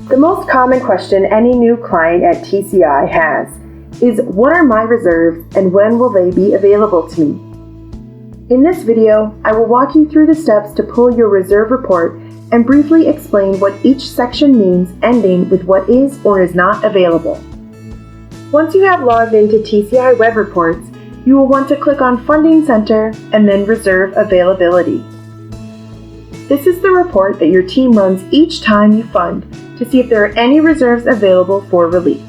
The most common question any new client at TCI has is, what are my reserves and when will they be available to me? In this video, I will walk you through the steps to pull your reserve report and briefly explain what each section means, ending with what is or is not available. Once you have logged into TCI Web Reports, you will want to click on Funding Center and then Reserve Availability. This is the report that your team runs each time you fund to see if there are any reserves available for relief.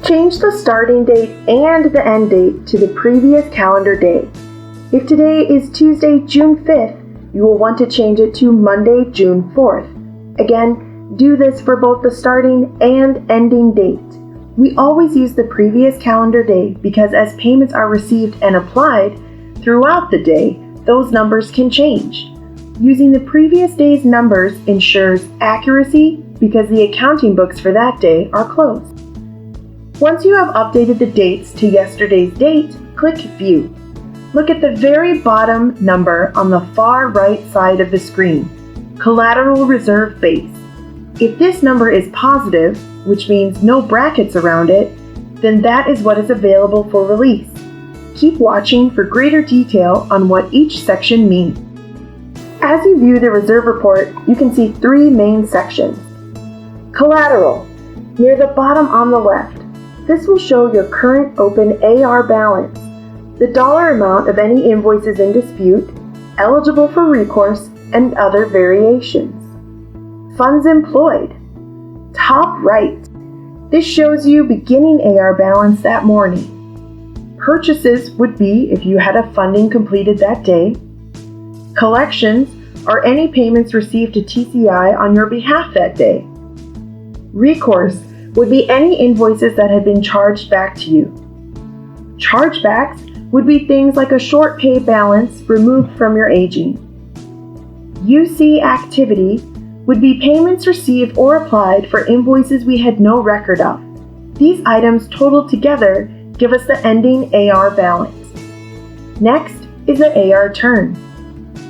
Change the starting date and the end date to the previous calendar day. If today is Tuesday, June 5th, you will want to change it to Monday, June 4th. Again, do this for both the starting and ending date. We always use the previous calendar day because as payments are received and applied throughout the day, those numbers can change. Using the previous day's numbers ensures accuracy because the accounting books for that day are closed. Once you have updated the dates to yesterday's date, click View. Look at the very bottom number on the far right side of the screen, Collateral Reserve Base. If this number is positive, which means no brackets around it, then that is what is available for release. Keep watching for greater detail on what each section means. As you view the reserve report, you can see three main sections. Collateral, near the bottom on the left. This will show your current open AR balance, the dollar amount of any invoices in dispute, eligible for recourse, and other variations. Funds employed, top right. This shows you beginning AR balance that morning. Purchases would be if you had a funding completed that day. Collections are any payments received to TCI on your behalf that day. Recourse would be any invoices that had been charged back to you. Chargebacks would be things like a short pay balance removed from your aging. UC activity would be payments received or applied for invoices we had no record of. These items totaled together give us the ending AR balance. Next is the AR turn.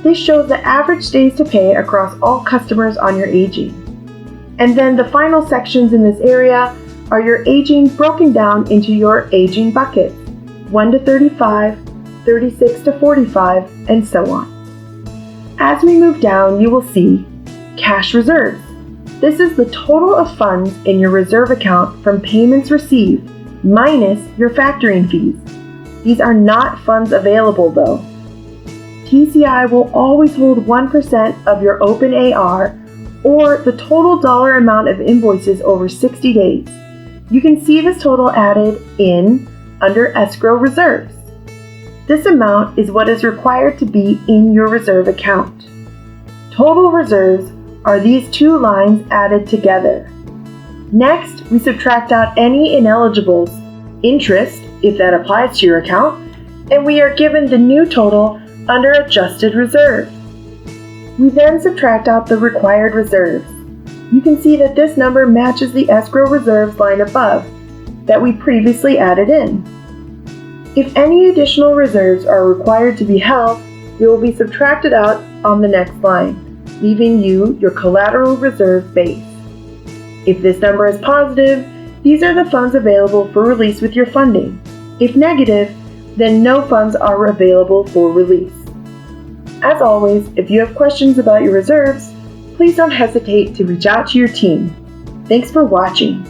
This shows the average days to pay across all customers on your aging. And then the final sections in this area are your aging broken down into your aging buckets, 1 to 35, 36 to 45, and so on. As we move down, you will see cash reserves. This is the total of funds in your reserve account from payments received, minus your factoring fees. These are not funds available though. TCI will always hold 1% of your open AR or the total dollar amount of invoices over 60 days. You can see this total added in under escrow reserves. This amount is what is required to be in your reserve account. Total reserves are these two lines added together. Next, we subtract out any ineligibles, interest, if that applies to your account, and we are given the new total under adjusted reserve. We then subtract out the required reserves. You can see that this number matches the escrow reserves line above that we previously added in. If any additional reserves are required to be held, they will be subtracted out on the next line, leaving you your collateral reserve base. If this number is positive, these are the funds available for release with your funding. If negative, then no funds are available for release. As always, if you have questions about your reserves, please don't hesitate to reach out to your team. Thanks for watching.